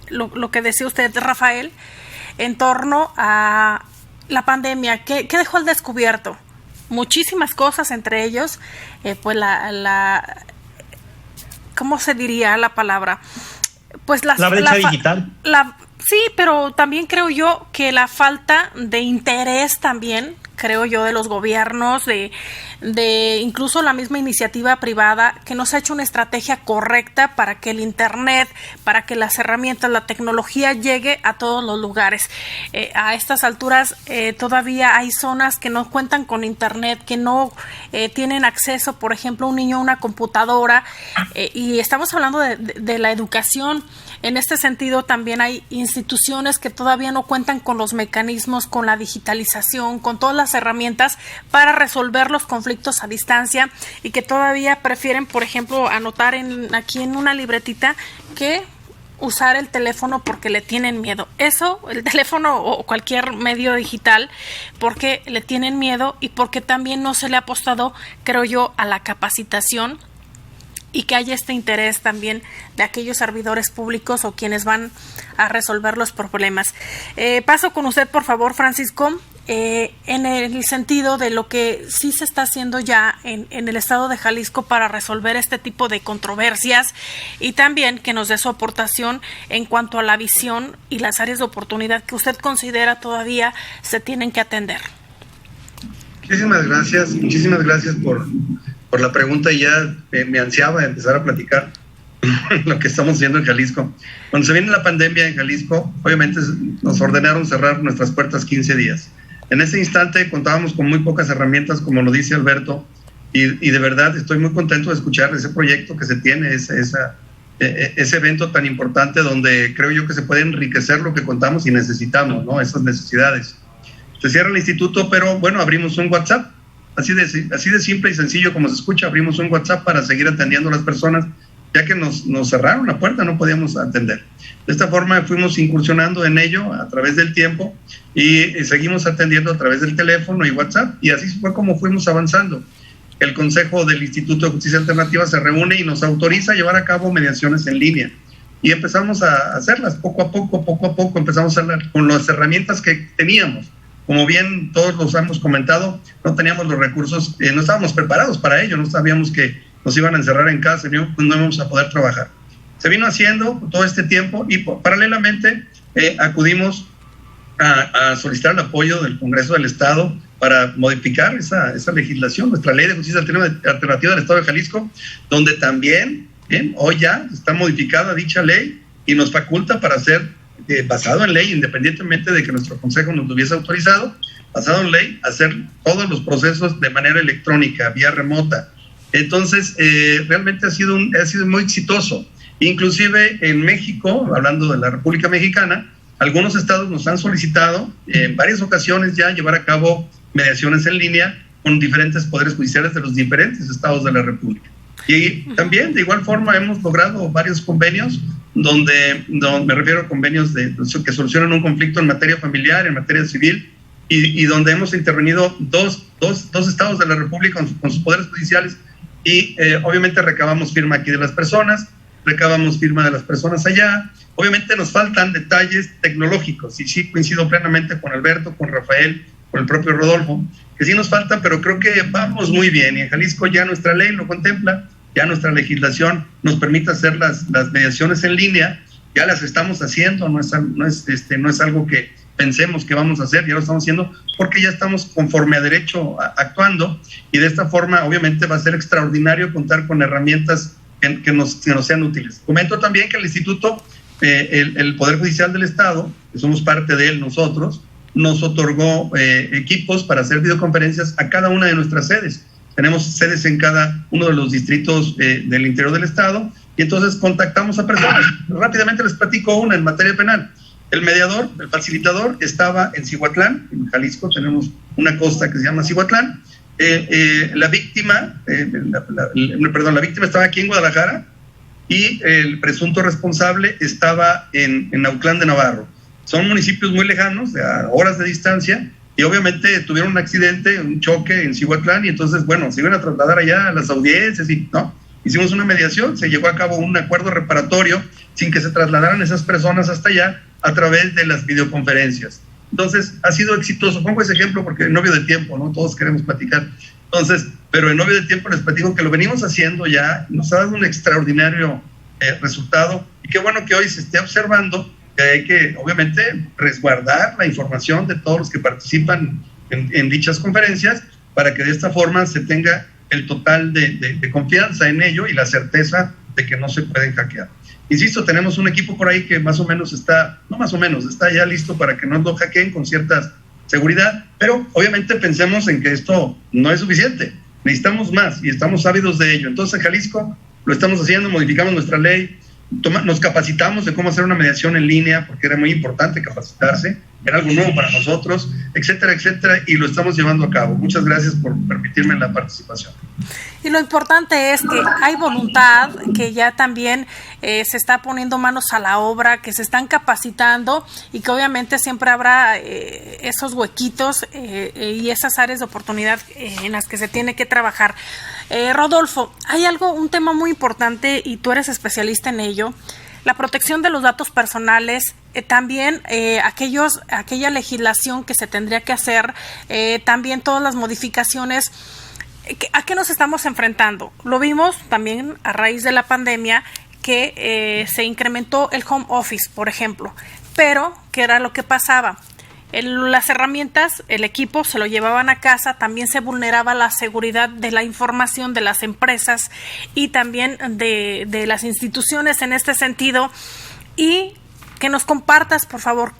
lo que decía usted, Rafael, en torno a la pandemia. ¿Qué dejó al descubierto? Muchísimas cosas, entre ellos, pues ¿cómo se diría la palabra? Pues la brecha digital. Sí, pero también creo yo que la falta de interés también, creo yo, de los gobiernos, de incluso la misma iniciativa privada, que no se ha hecho una estrategia correcta para que el Internet, para que las herramientas, la tecnología llegue a todos los lugares. A estas alturas todavía hay zonas que no cuentan con Internet, que no tienen acceso, por ejemplo, un niño a una computadora, y estamos hablando de la educación. En este sentido, también hay instituciones que todavía no cuentan con los mecanismos, con la digitalización, con todas las herramientas para resolver los conflictos a distancia, y que todavía prefieren, por ejemplo, anotar aquí en una libretita que usar el teléfono porque le tienen miedo. Eso, el teléfono o cualquier medio digital, porque le tienen miedo y porque también no se le ha apostado, creo yo, a la capacitación, y que haya este interés también de aquellos servidores públicos o quienes van a resolver los problemas. Paso con usted, por favor, Francisco, en el sentido de lo que sí se está haciendo ya en el estado de Jalisco para resolver este tipo de controversias, y también que nos dé su aportación en cuanto a la visión y las áreas de oportunidad que usted considera todavía se tienen que atender. Muchísimas gracias por la pregunta, y ya me ansiaba empezar a platicar lo que estamos haciendo en Jalisco. Cuando se viene la pandemia en Jalisco, obviamente nos ordenaron cerrar nuestras puertas 15 días. En ese instante contábamos con muy pocas herramientas, como lo dice Alberto, y de verdad estoy muy contento de escuchar ese proyecto que se tiene, ese evento tan importante donde creo yo que se puede enriquecer lo que contamos y necesitamos, ¿no? Esas necesidades. Se cierra el instituto, pero bueno, abrimos un WhatsApp. Así de simple y sencillo como se escucha, abrimos un WhatsApp para seguir atendiendo a las personas, ya que nos cerraron la puerta, no podíamos atender. De esta forma fuimos incursionando en ello a través del tiempo, y seguimos atendiendo a través del teléfono y WhatsApp, y así fue como fuimos avanzando. El Consejo del Instituto de Justicia Alternativa se reúne y nos autoriza a llevar a cabo mediaciones en línea, y empezamos a hacerlas poco a poco empezamos a hablar con las herramientas que teníamos. Como bien todos los hemos comentado, no teníamos los recursos, no estábamos preparados para ello, no sabíamos que nos iban a encerrar en casa, no íbamos a poder trabajar. Se vino haciendo todo este tiempo, y paralelamente acudimos a solicitar el apoyo del Congreso del Estado para modificar esa legislación, nuestra Ley de Justicia Alternativa del Estado de Jalisco, donde también hoy ya está modificada dicha ley y nos faculta para hacer, basado en ley, independientemente de que nuestro consejo nos lo hubiese autorizado, basado en ley, hacer todos los procesos de manera electrónica, vía remota. Entonces, realmente ha sido muy exitoso. Inclusive en México, hablando de la República Mexicana, algunos estados nos han solicitado en varias ocasiones ya llevar a cabo mediaciones en línea con diferentes poderes judiciales de los diferentes estados de la República. Y también, de igual forma, hemos logrado varios convenios donde me refiero a convenios que solucionan un conflicto en materia familiar, en materia civil, y donde hemos intervenido dos estados de la República con sus poderes judiciales, y obviamente recabamos firma aquí de las personas, recabamos firma de las personas allá. Obviamente nos faltan detalles tecnológicos, y sí coincido plenamente con Alberto, con Rafael, con el propio Rodolfo, que sí nos faltan, pero creo que vamos muy bien, y en Jalisco ya nuestra ley lo contempla, ya nuestra legislación nos permite hacer las mediaciones en línea, ya las estamos haciendo, no es algo que pensemos que vamos a hacer, ya lo estamos haciendo porque ya estamos conforme a derecho actuando, y de esta forma obviamente va a ser extraordinario contar con herramientas que nos sean útiles. Comento también que el instituto, el Poder Judicial del Estado, que somos parte de él nosotros, nos otorgó equipos para hacer videoconferencias a cada una de nuestras sedes. Tenemos sedes en cada uno de los distritos del interior del estado, y entonces contactamos a personas. Rápidamente les platico una en materia penal. El mediador, el facilitador, estaba en Cihuatlán, en Jalisco, tenemos una costa que se llama Cihuatlán. La víctima estaba aquí en Guadalajara, y el presunto responsable estaba en Autlán de Navarro. Son municipios muy lejanos, a horas de distancia, y obviamente tuvieron un accidente, un choque en Cihuatlán, y entonces, bueno, se iban a trasladar allá a las audiencias, y no, hicimos una mediación, se llevó a cabo un acuerdo reparatorio sin que se trasladaran esas personas hasta allá a través de las videoconferencias. Entonces, ha sido exitoso. Pongo ese ejemplo porque en novio de tiempo, ¿no? Todos queremos platicar. Entonces, pero en novio de tiempo les platico que lo venimos haciendo ya, nos ha dado un extraordinario resultado, y qué bueno que hoy se esté observando que hay que, obviamente, resguardar la información de todos los que participan en dichas conferencias para que de esta forma se tenga el total de confianza en ello y la certeza de que no se pueden hackear. Insisto, tenemos un equipo por ahí que está ya listo para que no lo hackeen con cierta seguridad, pero obviamente pensemos en que esto no es suficiente, necesitamos más y estamos ávidos de ello. Entonces en Jalisco lo estamos haciendo, modificamos nuestra ley, nos capacitamos de cómo hacer una mediación en línea, porque era muy importante capacitarse, era algo nuevo para nosotros, etcétera, etcétera, y lo estamos llevando a cabo. Muchas gracias por permitirme la participación. Y lo importante es que hay voluntad, que ya también se está poniendo manos a la obra, que se están capacitando y que obviamente siempre habrá esos huequitos y esas áreas de oportunidad en las que se tiene que trabajar. Rodolfo, hay un tema muy importante y tú eres especialista en ello, la protección de los datos personales, también aquella legislación que se tendría que hacer, también todas las modificaciones. ¿A qué nos estamos enfrentando? Lo vimos también a raíz de la pandemia que se incrementó el home office, por ejemplo, pero ¿qué era lo que pasaba? Las herramientas, el equipo se lo llevaban a casa, también se vulneraba la seguridad de la información de las empresas y también de las instituciones en este sentido. Y que nos compartas, por favor,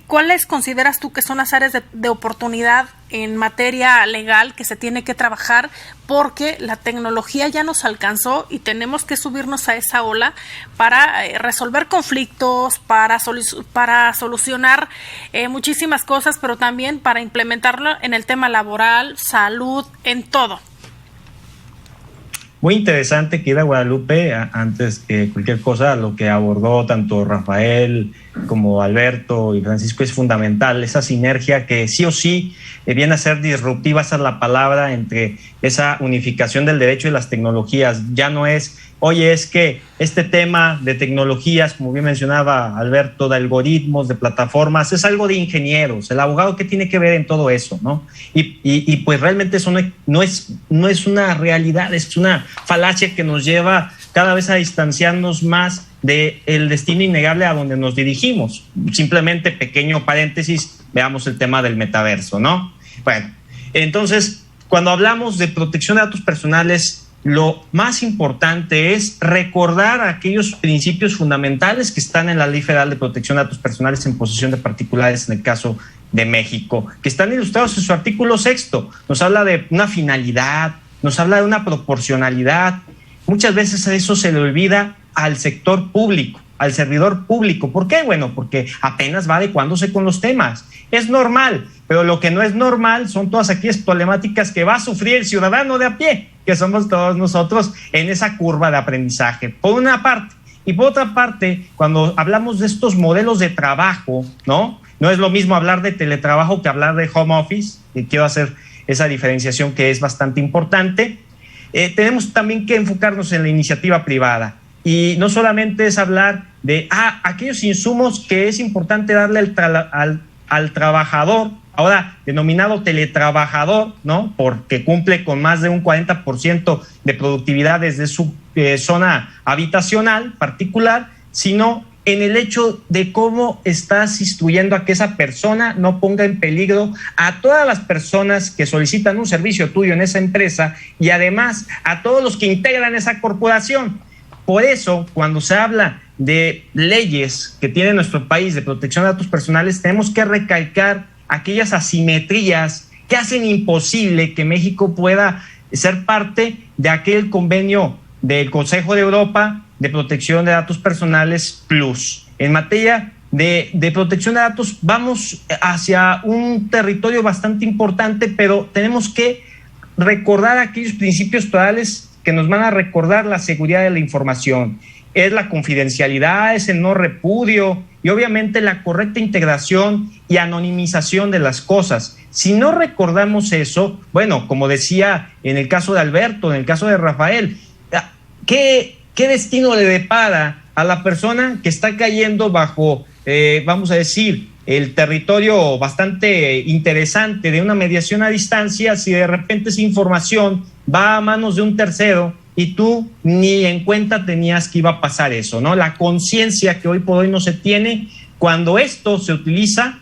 ¿cuáles consideras tú que son las áreas de oportunidad en materia legal que se tiene que trabajar? Porque la tecnología ya nos alcanzó y tenemos que subirnos a esa ola para resolver conflictos, para solucionar muchísimas cosas, pero también para implementarlo en el tema laboral, salud, en todo. Muy interesante, querida Guadalupe, antes que cualquier cosa, lo que abordó tanto Rafael como Alberto y Francisco es fundamental, esa sinergia que sí o sí viene a ser disruptiva, esa es la palabra, entre esa unificación del derecho y las tecnologías. Ya no es, oye, es que este tema de tecnologías, como bien mencionaba Alberto, de algoritmos, de plataformas, es algo de ingenieros, el abogado ¿qué tiene que ver en todo eso, no? Y pues realmente eso no es una realidad, es una falacia que nos lleva cada vez a distanciarnos más del destino innegable a donde nos dirigimos. Simplemente, pequeño paréntesis, veamos el tema del metaverso, ¿no? Bueno, entonces, cuando hablamos de protección de datos personales, lo más importante es recordar aquellos principios fundamentales que están en la Ley Federal de Protección de Datos Personales en posesión de particulares en el caso de México, que están ilustrados en su artículo 6. Nos habla de una finalidad, nos habla de una proporcionalidad. Muchas veces eso se le olvida al sector público, al servidor público. ¿Por qué? Bueno, porque apenas va adecuándose con los temas. Es normal, pero lo que no es normal son todas aquellas problemáticas que va a sufrir el ciudadano de a pie, que somos todos nosotros en esa curva de aprendizaje, por una parte. Y por otra parte, cuando hablamos de estos modelos de trabajo, ¿no? No es lo mismo hablar de teletrabajo que hablar de home office, y quiero hacer esa diferenciación que es bastante importante. Tenemos también que enfocarnos en la iniciativa privada. Y no solamente es hablar de aquellos insumos que es importante darle al trabajador, ahora denominado teletrabajador, ¿no? Porque cumple con más de un 40% de productividad desde su zona habitacional particular, sino en el hecho de cómo estás instruyendo a que esa persona no ponga en peligro a todas las personas que solicitan un servicio tuyo en esa empresa y además a todos los que integran esa corporación. Por eso, cuando se habla de leyes que tiene nuestro país de protección de datos personales, tenemos que recalcar aquellas asimetrías que hacen imposible que México pueda ser parte de aquel convenio del Consejo de Europa de protección de datos personales Plus. En materia de protección de datos vamos hacia un territorio bastante importante, pero tenemos que recordar aquellos principios totales que nos van a recordar la seguridad de la información. Es la confidencialidad, es el no repudio y obviamente la correcta integración y anonimización de las cosas. Si no recordamos eso, bueno, como decía en el caso de Alberto, en el caso de Rafael, ¿qué destino le depara a la persona que está cayendo bajo, vamos a decir, el territorio bastante interesante de una mediación a distancia si de repente esa información va a manos de un tercero y tú ni en cuenta tenías que iba a pasar eso, ¿no? La conciencia que hoy por hoy no se tiene cuando esto se utiliza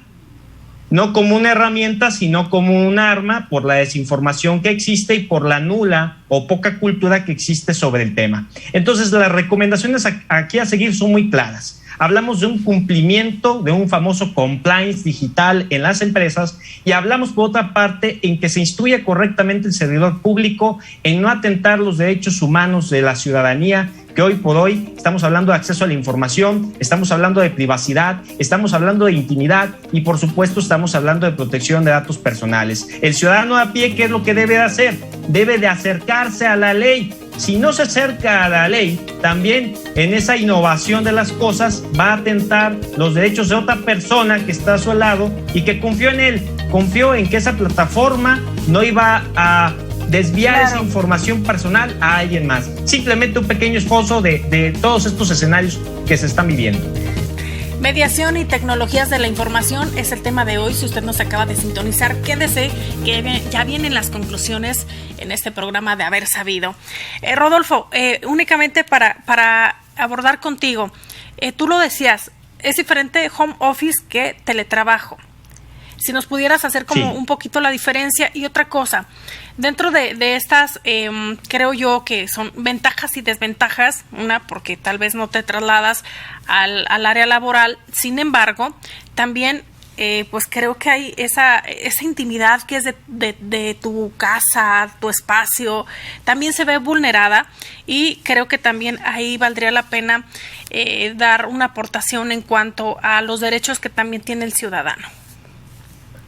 no como una herramienta, sino como un arma por la desinformación que existe y por la nula o poca cultura que existe sobre el tema. Entonces, las recomendaciones aquí a seguir son muy claras. Hablamos de un cumplimiento de un famoso compliance digital en las empresas y hablamos, por otra parte, en que se instruya correctamente el servidor público en no atentar los derechos humanos de la ciudadanía, que hoy por hoy estamos hablando de acceso a la información, estamos hablando de privacidad, estamos hablando de intimidad y, por supuesto, estamos hablando de protección de datos personales. El ciudadano a pie, ¿qué es lo que debe de hacer? Debe de acercarse a la ley. Si no se acerca a la ley, también en esa innovación de las cosas va a atentar los derechos de otra persona que está a su lado y que confió en él, confió en que esa plataforma no iba a desviar esa información personal a alguien más. Simplemente un pequeño esfuerzo de todos estos escenarios que se están viviendo. Mediación y tecnologías de la información es el tema de hoy. Si usted nos acaba de sintonizar, quédese que ya vienen las conclusiones en este programa de Haber Sabido. Rodolfo, únicamente para abordar contigo, tú lo decías, es diferente home office que teletrabajo. Si nos pudieras hacer como un poquito la diferencia. Y otra cosa, dentro de estas, creo yo que son ventajas y desventajas. Una, porque tal vez no te trasladas al área laboral. Sin embargo, también pues creo que hay esa intimidad que es de tu casa, tu espacio, también se ve vulnerada, y creo que también ahí valdría la pena dar una aportación en cuanto a los derechos que también tiene el ciudadano.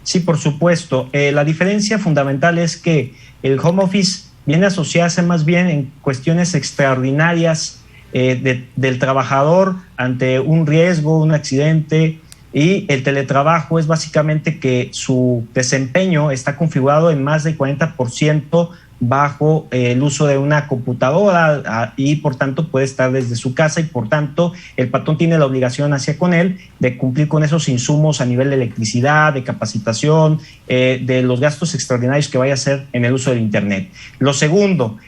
Sí, por supuesto. La diferencia fundamental es que el home office viene a asociarse más bien en cuestiones extraordinarias del trabajador ante un riesgo, un accidente, y el teletrabajo es básicamente que su desempeño está configurado en más del 40% bajo el uso de una computadora y por tanto puede estar desde su casa y por tanto el patrón tiene la obligación hacia con él de cumplir con esos insumos a nivel de electricidad, de capacitación, de los gastos extraordinarios que vaya a hacer en el uso del Internet. Lo segundo,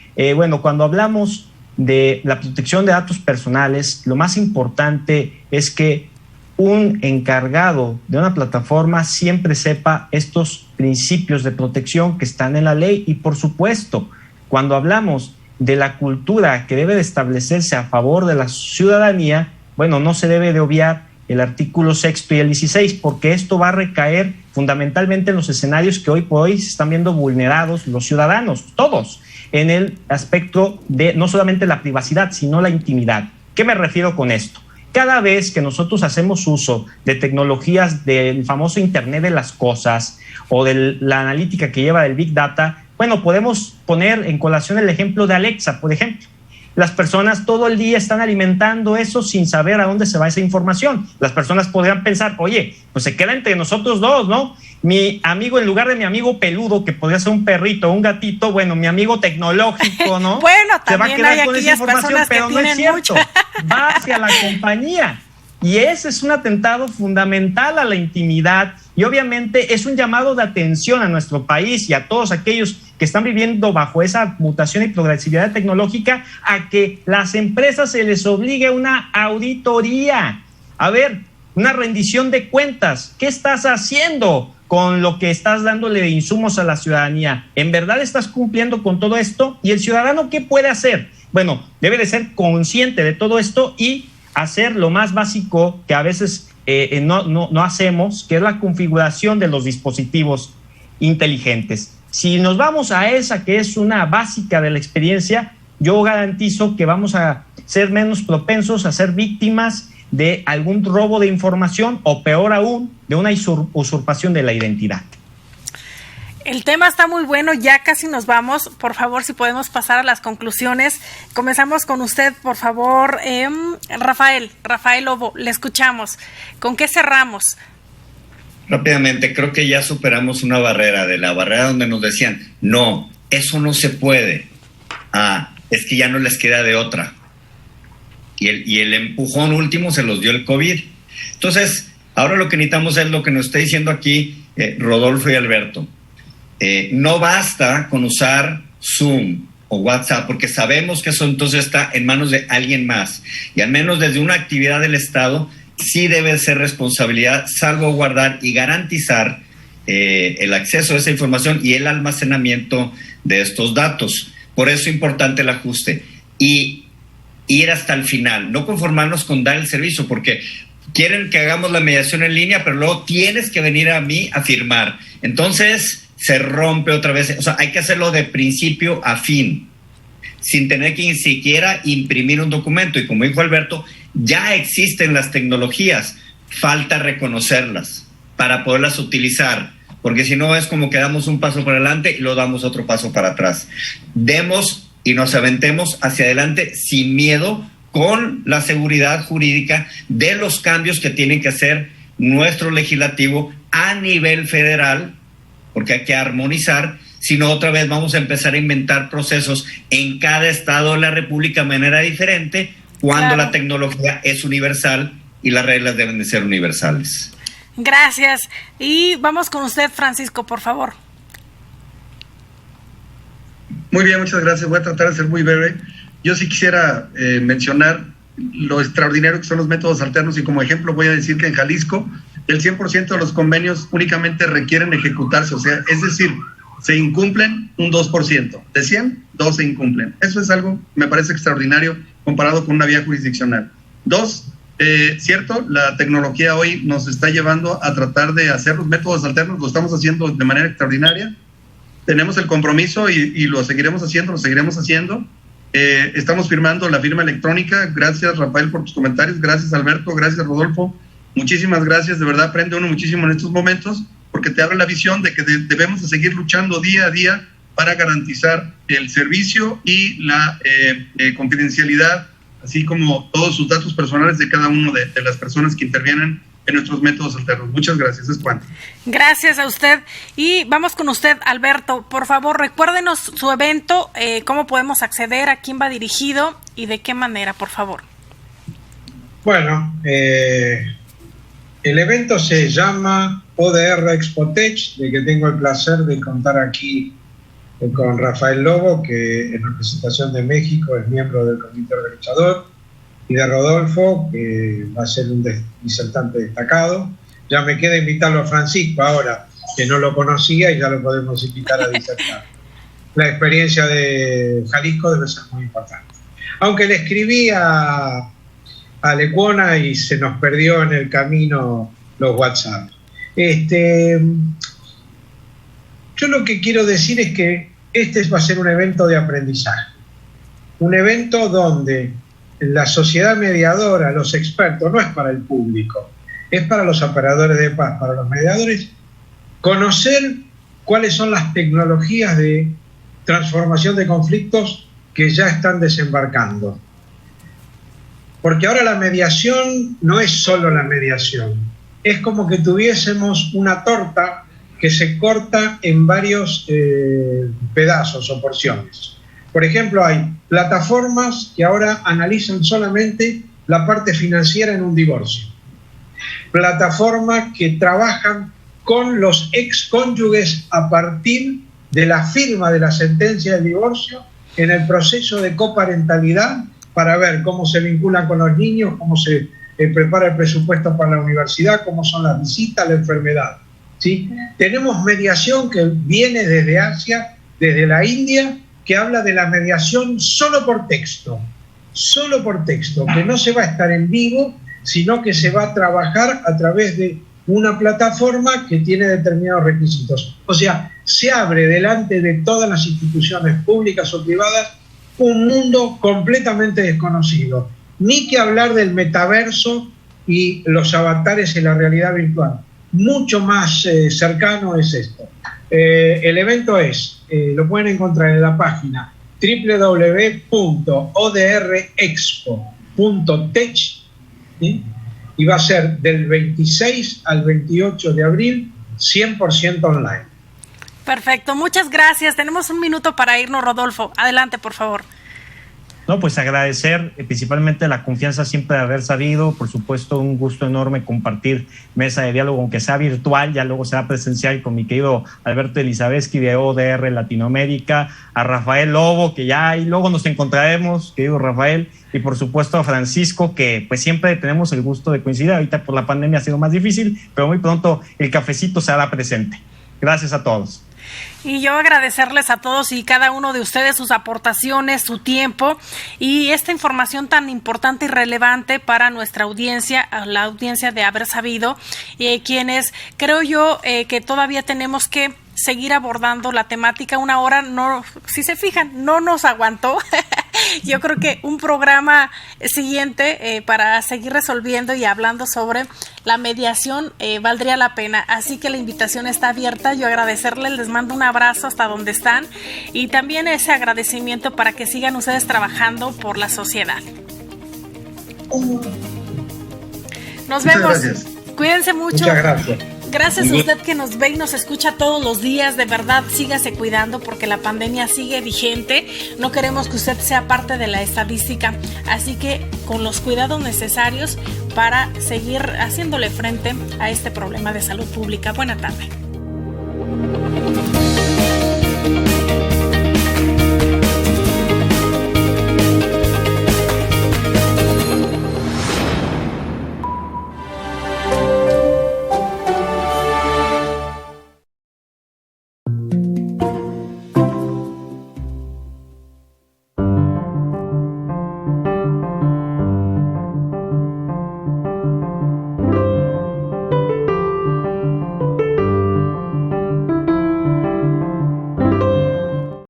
cuando hablamos de la protección de datos personales, lo más importante es que un encargado de una plataforma siempre sepa estos principios de protección que están en la ley y, por supuesto, cuando hablamos de la cultura que debe de establecerse a favor de la ciudadanía, no se debe de obviar el artículo 6 y el 16, porque esto va a recaer fundamentalmente en los escenarios que hoy por hoy se están viendo vulnerados los ciudadanos, todos, en el aspecto de no solamente la privacidad, sino la intimidad. ¿Qué me refiero con esto? Cada vez que nosotros hacemos uso de tecnologías del famoso Internet de las cosas o de la analítica que lleva del Big Data, podemos poner en colación el ejemplo de Alexa, por ejemplo. Las personas todo el día están alimentando eso sin saber a dónde se va esa información. Las personas podrían pensar, oye, pues se queda entre nosotros dos, ¿no? Mi amigo, en lugar de mi amigo peludo, que podría ser un perrito o un gatito, mi amigo tecnológico, ¿no? Se va a quedar con esa información, pero no es cierto. Va hacia la compañía. Y ese es un atentado fundamental a la intimidad y obviamente es un llamado de atención a nuestro país y a todos aquellos que están viviendo bajo esa mutación y progresividad tecnológica a que las empresas se les obligue una auditoría. A ver, una rendición de cuentas. ¿Qué estás haciendo con lo que estás dándole de insumos a la ciudadanía? ¿En verdad estás cumpliendo con todo esto? ¿Y el ciudadano qué puede hacer? Debe de ser consciente de todo esto y hacer lo más básico que a veces no hacemos, que es la configuración de los dispositivos inteligentes. Si nos vamos a esa que es una básica de la experiencia, yo garantizo que vamos a ser menos propensos a ser víctimas de algún robo de información o peor aún, de una usurpación de la identidad. El tema está muy bueno, ya casi nos vamos. Por favor, si podemos pasar a las conclusiones. Comenzamos con usted, por favor. Rafael Lobo, le escuchamos. ¿Con qué cerramos? Rápidamente, creo que ya superamos una barrera, de la barrera donde nos decían, no, eso no se puede. Es que ya no les queda de otra. Y el empujón último se los dio el COVID. Entonces, ahora lo que necesitamos es lo que nos está diciendo aquí Rodolfo y Alberto. No basta con usar Zoom o WhatsApp, porque sabemos que eso entonces está en manos de alguien más. Y al menos desde una actividad del Estado, sí debe ser responsabilidad salvaguardar y garantizar el acceso a esa información y el almacenamiento de estos datos. Por eso es importante el ajuste y ir hasta el final, no conformarnos con dar el servicio, porque quieren que hagamos la mediación en línea, pero luego tienes que venir a mí a firmar. Entonces se rompe otra vez. O sea, hay que hacerlo de principio a fin, sin tener que ni siquiera imprimir un documento. Y como dijo Alberto, ya existen las tecnologías, falta reconocerlas para poderlas utilizar, porque si no es como que damos un paso para adelante y luego damos otro paso para atrás. Demos y nos aventemos hacia adelante sin miedo, con la seguridad jurídica de los cambios que tienen que hacer nuestro legislativo a nivel federal, porque hay que armonizar, si no otra vez vamos a empezar a inventar procesos en cada estado de la República de manera diferente, cuando la tecnología es universal y las reglas deben de ser universales. Gracias. Y vamos con usted, Francisco, por favor. Muy bien, muchas gracias. Voy a tratar de ser muy breve. Yo sí quisiera mencionar lo extraordinario que son los métodos alternos, y como ejemplo voy a decir que en Jalisco el 100% de los convenios únicamente requieren ejecutarse, o sea, es decir, se incumplen un 2%. De 100, 2 se incumplen. Eso es algo, me parece extraordinario comparado con una vía jurisdiccional. 2, cierto, la tecnología hoy nos está llevando a tratar de hacer los métodos alternos, lo estamos haciendo de manera extraordinaria. Tenemos el compromiso y lo seguiremos haciendo. Estamos firmando la firma electrónica. Gracias, Rafael, por tus comentarios. Gracias, Alberto. Gracias, Rodolfo. Muchísimas gracias. De verdad, aprende uno muchísimo en estos momentos, porque te abre la visión de que debemos de seguir luchando día a día para garantizar el servicio y la confidencialidad, así como todos sus datos personales de cada uno de las personas que intervienen en nuestros métodos alternos. Muchas gracias, es cuanto. Gracias a usted. Y vamos con usted, Alberto. Por favor, recuérdenos su evento, cómo podemos acceder, a quién va dirigido y de qué manera, por favor. Bueno, el evento se llama ODR Expotech, de que tengo el placer de contar aquí con Rafael Lobo, que en representación de México es miembro del comité organizador, y de Rodolfo, que va a ser un disertante destacado. Ya me queda invitarlo a Francisco ahora, que no lo conocía, y ya lo podemos invitar a disertar. La experiencia de Jalisco debe ser muy importante. Aunque le escribí a Lecuona y se nos perdió en el camino los WhatsApp. Yo lo que quiero decir es que este va a ser un evento de aprendizaje. Un evento donde la sociedad mediadora, los expertos, no es para el público, es para los operadores de paz, para los mediadores, conocer cuáles son las tecnologías de transformación de conflictos que ya están desembarcando. Porque ahora la mediación no es solo la mediación, es como que tuviésemos una torta que se corta en varios pedazos o porciones. Por ejemplo, hay plataformas que ahora analizan solamente la parte financiera en un divorcio. Plataformas que trabajan con los excónyuges a partir de la firma de la sentencia de divorcio en el proceso de coparentalidad, para ver cómo se vinculan con los niños, cómo se prepara el presupuesto para la universidad, cómo son las visitas, la enfermedad, ¿sí? Tenemos mediación que viene desde Asia, desde la India, que habla de la mediación solo por texto, que no se va a estar en vivo, sino que se va a trabajar a través de una plataforma que tiene determinados requisitos. O sea, se abre delante de todas las instituciones públicas o privadas un mundo completamente desconocido. Ni que hablar del metaverso y los avatares en la realidad virtual. Mucho más cercano es esto. El evento lo pueden encontrar en la página www.odrexpo.tech, ¿sí? Y va a ser del 26 al 28 de abril, 100% online. Perfecto, muchas gracias. Tenemos un minuto para irnos, Rodolfo. Adelante, por favor. No, pues agradecer principalmente la confianza siempre de haber sabido, por supuesto un gusto enorme compartir mesa de diálogo, aunque sea virtual, ya luego será presencial, con mi querido Alberto Elizavezky de ODR Latinoamérica, a Rafael Lobo, que ya ahí luego nos encontraremos, querido Rafael, y por supuesto a Francisco, que pues siempre tenemos el gusto de coincidir. Ahorita por la pandemia ha sido más difícil, pero muy pronto el cafecito se hará presente. Gracias a todos. Y yo agradecerles a todos y cada uno de ustedes sus aportaciones, su tiempo y esta información tan importante y relevante para nuestra audiencia, la audiencia de Haber Sabido, quienes creo yo que todavía tenemos que seguir abordando la temática. Una hora, no, si se fijan, no nos aguantó. Yo creo que un programa siguiente para seguir resolviendo y hablando sobre la mediación valdría la pena. Así que la invitación está abierta. Yo agradecerles, les mando un abrazo hasta donde están y también ese agradecimiento para que sigan ustedes trabajando por la sociedad. Nos vemos. Gracias. Cuídense mucho. Muchas gracias. Gracias a usted que nos ve y nos escucha todos los días. De verdad, sígase cuidando porque la pandemia sigue vigente. No queremos que usted sea parte de la estadística. Así que con los cuidados necesarios para seguir haciéndole frente a este problema de salud pública. Buena tarde.